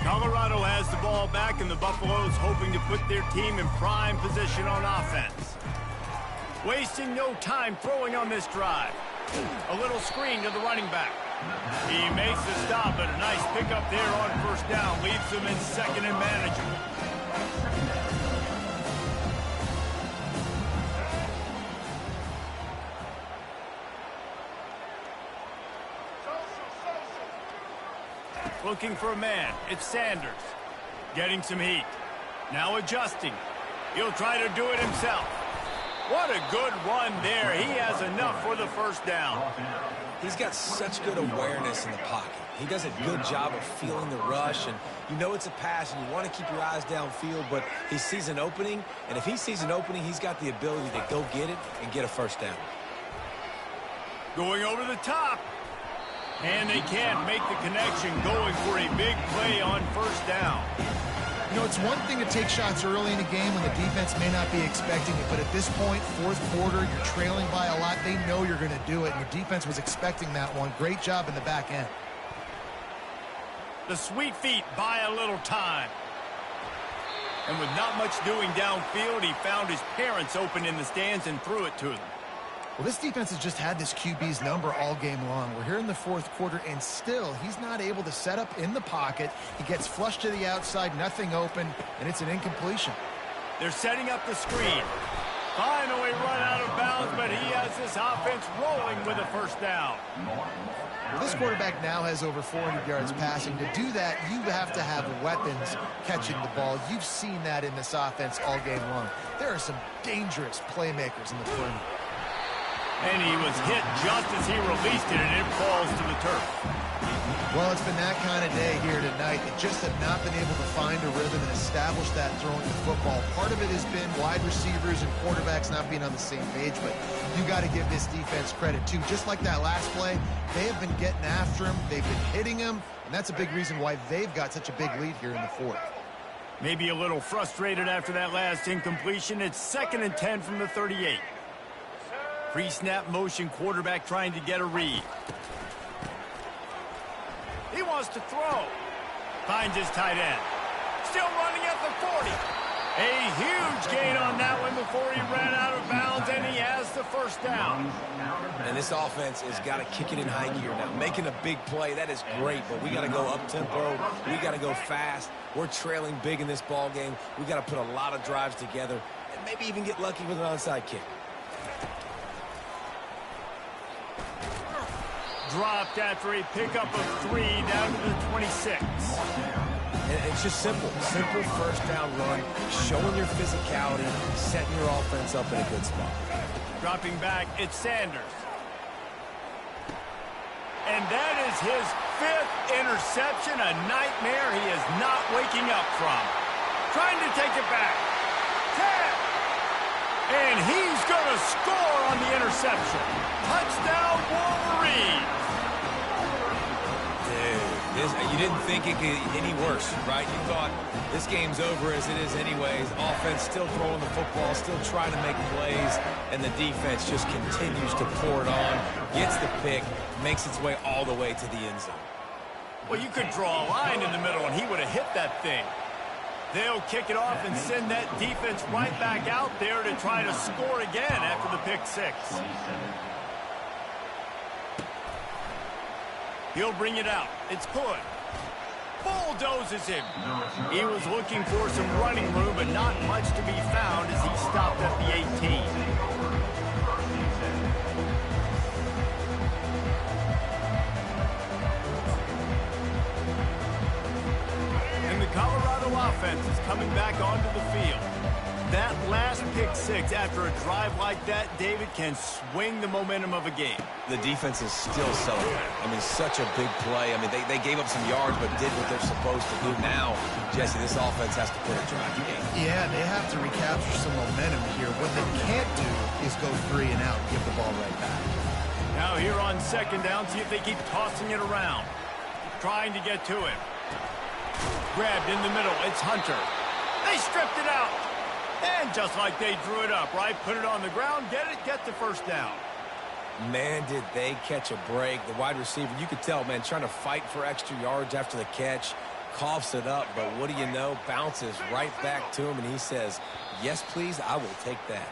Colorado has the ball back, and the Buffaloes hoping to put their team in prime position on offense. Wasting no time throwing on this drive. A little screen to the running back. He makes the stop, but a nice pickup there on first down. Leaves him in second and manageable. Looking for a man. It's Sanders. Getting some heat. Now adjusting. He'll try to do it himself. What a good run there. He has enough for the first down. He's got such good awareness in the pocket. He does a good job of feeling the rush, and you know it's a pass, and you want to keep your eyes downfield, but he sees an opening, and if he sees an opening, he's got the ability to go get it and get a first down. Going over the top. And they can't make the connection, going for a big play on first down. You know, it's one thing to take shots early in a game when the defense may not be expecting it, but at this point, fourth quarter, you're trailing by a lot. They know you're going to do it, and the defense was expecting that one. Great job in the back end. The sweet feet buy a little time. And with not much doing downfield, he found his parents open in the stands and threw it to them. Well, this defense has just had this QB's number all game long. We're here in the fourth quarter, and still, he's not able to set up in the pocket. He gets flushed to the outside, nothing open, and it's an incompletion. They're setting up the screen. Finally run out of bounds, but he has this offense rolling with a first down. Well, this quarterback now has over 400 yards passing. To do that, you have to have weapons catching the ball. You've seen that in this offense all game long. There are some dangerous playmakers in the perimeter. And he was hit just as he released it, and it falls to the turf. Well, it's been that kind of day here tonight. They just have not been able to find a rhythm and establish that throwing the football. Part of it has been wide receivers and quarterbacks not being on the same page, but you got to give this defense credit, too. Just like that last play, they have been getting after him. They've been hitting him, and that's a big reason why they've got such a big lead here in the fourth. Maybe a little frustrated after that last incompletion. It's 2nd and 10 from the 38. Pre-snap motion, quarterback trying to get a read. He wants to throw. Finds his tight end. Still running at the 40. A huge gain on that one before he ran out of bounds, and he has the first down. And this offense has got to kick it in high gear now. Making a big play, that is great, but we got to go up-tempo. We got to go fast. We're trailing big in this ball game. We got to put a lot of drives together and maybe even get lucky with an onside kick. Dropped after a pickup of 3 down to the 26. And it's just simple. Simple first down run, showing your physicality, setting your offense up in a good spot. Dropping back, it's Sanders. And that is his 5th interception, a nightmare he is not waking up from. Trying to take it back. 10. And he's going to score on the interception. Touchdown, Wolverines. You didn't think it could get any worse, right? You thought this game's over as it is anyways. Offense still throwing the football, still trying to make plays, and the defense just continues to pour it on, gets the pick, makes its way all the way to the end zone. Well, you could draw a line in the middle, and he would have hit that thing. They'll kick it off and send that defense right back out there to try to score again after the pick six. He'll bring it out. It's good. Bulldozes him. He was looking for some running room, but not much to be found as he stopped at the 18. And the Colorado offense is coming back onto the field. That last pick six after a drive like that, David, can swing the momentum of a game. The defense is still celebrating. I mean, such a big play. I mean, they gave up some yards but did what they're supposed to do. Now, Jesse, this offense has to put a drive in the game. Yeah, they have to recapture some momentum here. What they can't do is go 3 and out and give the ball right back. Now here on second down, see if they keep tossing it around. Trying to get to him. Grabbed in the middle. It's Hunter. They stripped it out. And just like they drew it up, right? Put it on the ground, get the first down. Man, did they catch a break. The wide receiver, you could tell, man, trying to fight for extra yards after the catch. Coughs it up, but what do you know? Bounces right back to him, and he says, yes, please, I will take that.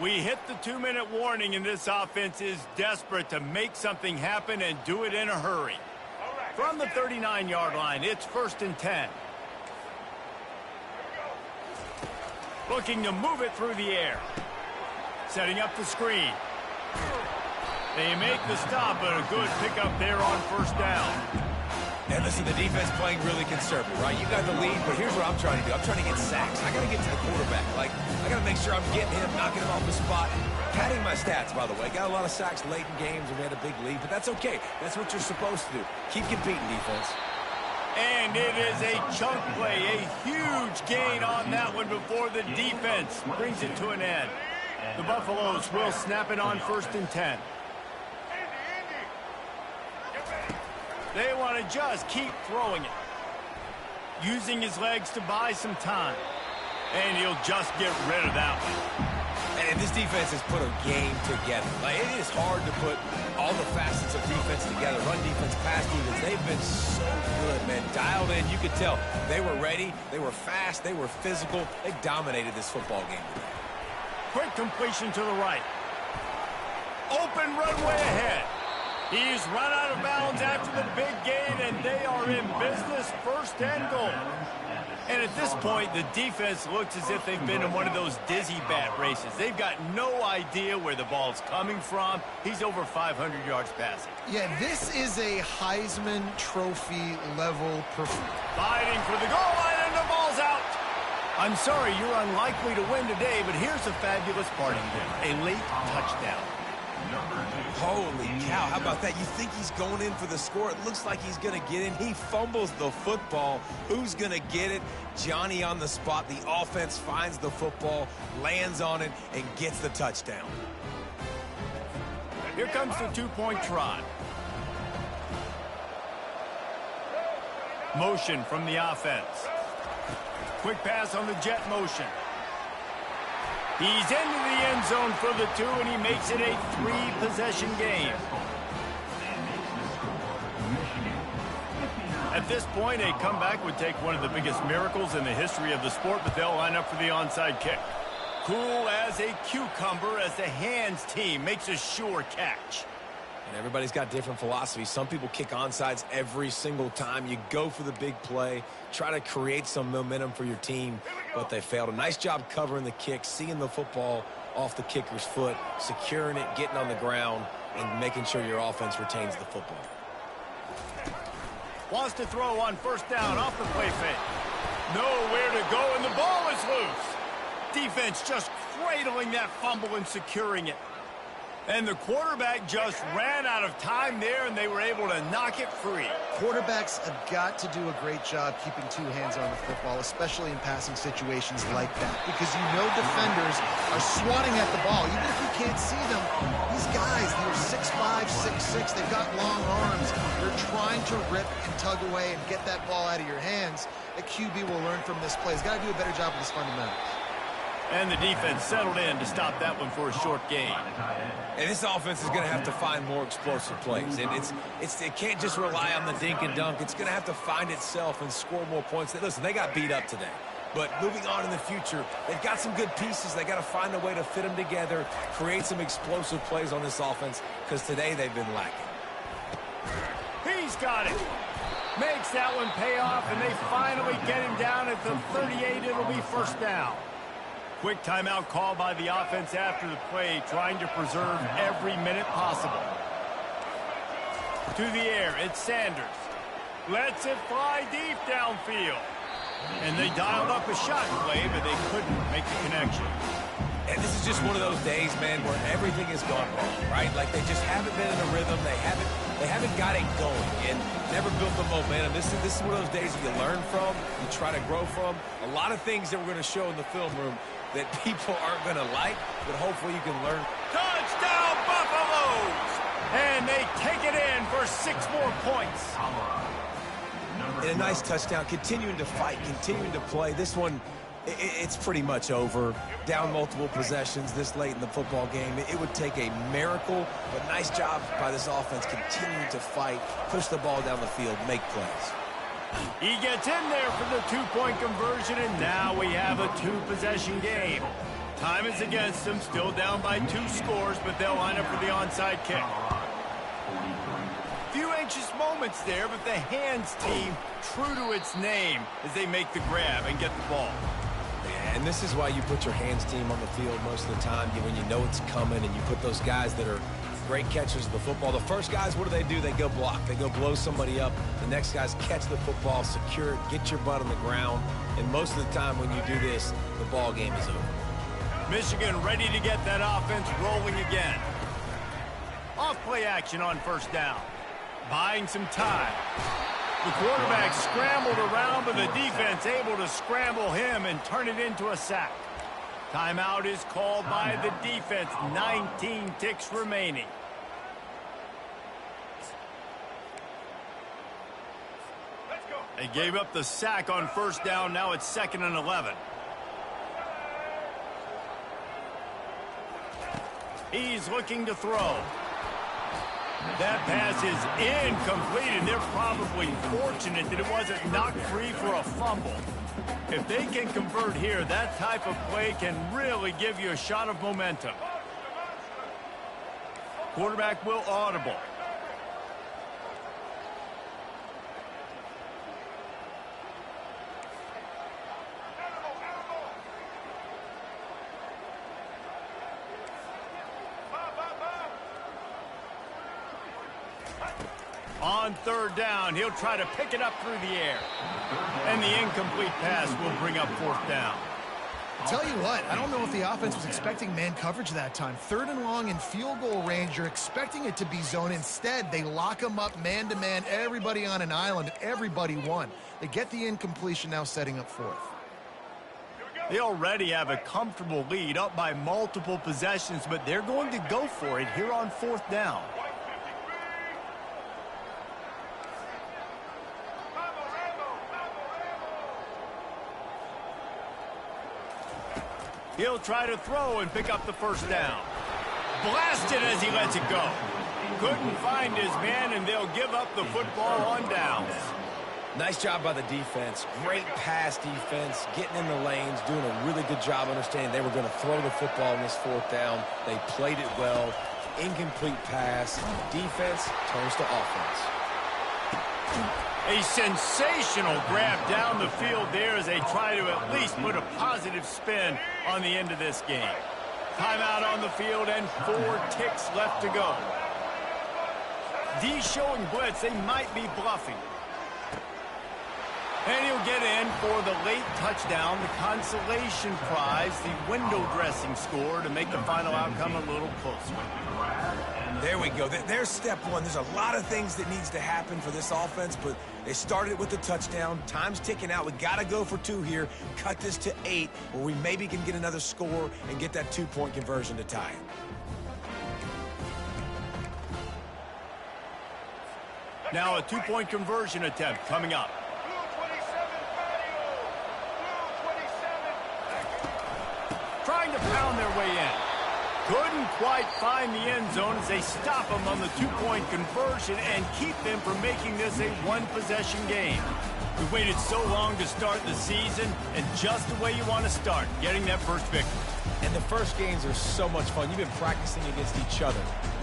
We hit the 2-minute warning, and this offense is desperate to make something happen and do it in a hurry. From the 39-yard line, it's 1st and 10. Looking to move it through the air. Setting up the screen. They make the stop, but a good pickup there on 1st down. And listen, the defense playing really conservative, right? You got the lead, but here's what I'm trying to do. I'm trying to get sacks. I got to get to the quarterback. Like, I got to make sure I'm getting him, knocking him off the spot. Padding my stats, by the way. Got a lot of sacks late in games, and we had a big lead, but that's okay. That's what you're supposed to do. Keep competing, defense. And it is a chunk play, a huge gain on that one before the defense brings it to an end. The Buffaloes will snap it on 1st and 10. They want to just keep throwing it. Using his legs to buy some time. And he'll just get rid of that one. And this defense has put a game together. Like, it is hard to put all the facets of defense together. Run defense, pass defense. They've been so good, man. Dialed in. You could tell they were ready. They were fast. They were physical. They dominated this football game today. Quick completion to the right. Open runway ahead. He's run out of bounds after the big gain, and they are in business. 1st and goal. And at this point, the defense looks as if they've been in one of those dizzy bat races. They've got no idea where the ball's coming from. He's over 500 yards passing. Yeah, this is a Heisman Trophy level performance. Fighting for the goal line, and the ball's out. I'm sorry, you're unlikely to win today, but here's a fabulous parting gift. A late touchdown. Holy cow, how about that? You think he's going in for the score. It looks like he's going to get in. He fumbles the football. Who's going to get it? Johnny on the spot. The offense finds the football, lands on it, and gets the touchdown. Here comes the 2-point try. Motion from the offense. Quick pass on the jet motion. He's into the end zone for the 2, and he makes it a 3-possession game. At this point, a comeback would take one of the biggest miracles in the history of the sport, but they'll line up for the onside kick. Cool as a cucumber as the hands team makes a sure catch. And everybody's got different philosophies. Some people kick onside every single time. You go for the big play, try to create some momentum for your team, but they failed. A nice job covering the kick, seeing the football off the kicker's foot, securing it, getting on the ground, and making sure your offense retains the football. Wants to throw on 1st down off the play fake. Nowhere to go, and the ball is loose. Defense just cradling that fumble and securing it. And the quarterback just ran out of time there, and they were able to knock it free. Quarterbacks have got to do a great job keeping 2 hands on the football, especially in passing situations like that, because you know defenders are swatting at the ball. Even if you can't see them, these guys, they're 6'5", 6'6". They've got long arms. They're trying to rip and tug away and get that ball out of your hands. The QB will learn from this play. He's got to do a better job with his fundamentals. And the defense settled in to stop that one for a short gain. And this offense is going to have to find more explosive plays. And it can't just rely on the dink and dunk. It's going to have to find itself and score more points. Listen, they got beat up today. But moving on in the future, they've got some good pieces. They got to find a way to fit them together, create some explosive plays on this offense, because today they've been lacking. He's got it. Makes that one pay off, and they finally get him down at the 38. It'll be first down. Quick timeout call by the offense after the play, trying to preserve every minute possible. To the air, it's Sanders. Lets it fly deep downfield. And they dialed up a shot play, but they couldn't make the connection. And this is just one of those days, man, where everything has gone wrong, right? Like they just haven't been in a rhythm. They haven't got it going and never built the momentum. This is one of those days that you learn from, you try to grow from. A lot of things that we're going to show in the film room that people aren't going to like, but hopefully you can learn. Touchdown, Buffaloes! And they take it in for 6 more points. And a nice touchdown, continuing to fight, continuing to play. This one, it's pretty much over. Down multiple possessions this late in the football game. It would take a miracle, but nice job by this offense continuing to fight, push the ball down the field, make plays. He gets in there for the 2-point conversion, and now we have a 2-possession game. Time is against them, still down by 2 scores, but they'll line up for the onside kick. Few anxious moments there, but the hands team true to its name as they make the grab and get the ball. Yeah, and this is why you put your hands team on the field most of the time, when you know it's coming, and you put those guys that are great catchers of the football. The first guys, what do? They go block. They go blow somebody up. The next guys catch the football, secure it, get your butt on the ground. And most of the time when you do this, the ball game is over. Michigan ready to get that offense rolling again. Off play action on first down. Buying some time. The quarterback scrambled around, but the defense able to scramble him and turn it into a sack. Timeout is called by the defense. 19 ticks remaining. They gave up the sack on first down. Now it's 2nd and 11. He's looking to throw. That pass is incomplete, and they're probably fortunate that it wasn't knocked free for a fumble. If they can convert here, that type of play can really give you a shot of momentum. Quarterback will audible. On third down, he'll try to pick it up through the air. And the incomplete pass will bring up 4th down. Tell you what, I don't know if the offense was expecting man coverage that time. 3rd and long in field goal range, you're expecting it to be zone. Instead, they lock them up man-to-man, everybody on an island, everybody won. They get the incompletion, now setting up 4th. They already have a comfortable lead, up by multiple possessions, but they're going to go for it here on 4th down. He'll try to throw and pick up the first down. Blasted as he lets it go. Couldn't find his man, and they'll give up the football on downs. Nice job by the defense. Great pass defense, getting in the lanes, doing a really good job understanding they were going to throw the football in this 4th down. They played it well. Incomplete pass. Defense turns to offense. A sensational grab down the field there as they try to at least put a positive spin on the end of this game. Timeout on the field and 4 ticks left to go. D showing blitz. They might be bluffing. And he'll get in for the late touchdown, the consolation prize, the window dressing score to make the final outcome a little closer. There we go. There's step 1. There's a lot of things that needs to happen for this offense, but they started with the touchdown. Time's ticking out. We got to go for 2 here. Cut this to 8, where we maybe can get another score and get that 2-point conversion to tie it. Now a two-point conversion attempt coming up. Trying to pound their way in. Couldn't quite find the end zone as they stop them on the two-point conversion and keep them from making this a one-possession game. We waited so long to start the season, and just the way you want to start, getting that first victory. And the first games are so much fun. You've been practicing against each other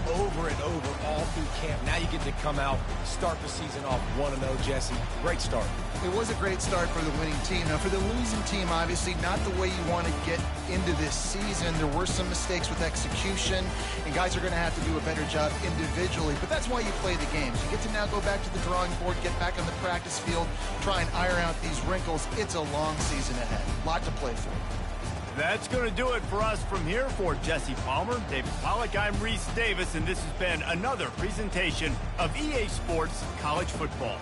over and over all through camp. Now you get to come out, start the season off 1-0, Jesse. Great start. It was a great start for the winning team. Now, for the losing team, obviously not the way you want to get into this season. There were some mistakes with execution, and guys are going to have to do a better job individually. But that's why you play the games. You get to now go back to the drawing board, get back on the practice field, try and iron out these wrinkles. It's a long season ahead. A lot to play for. That's going to do it for us from here. For Jesse Palmer, David Pollack, I'm Reese Davis, and this has been another presentation of EA Sports College Football.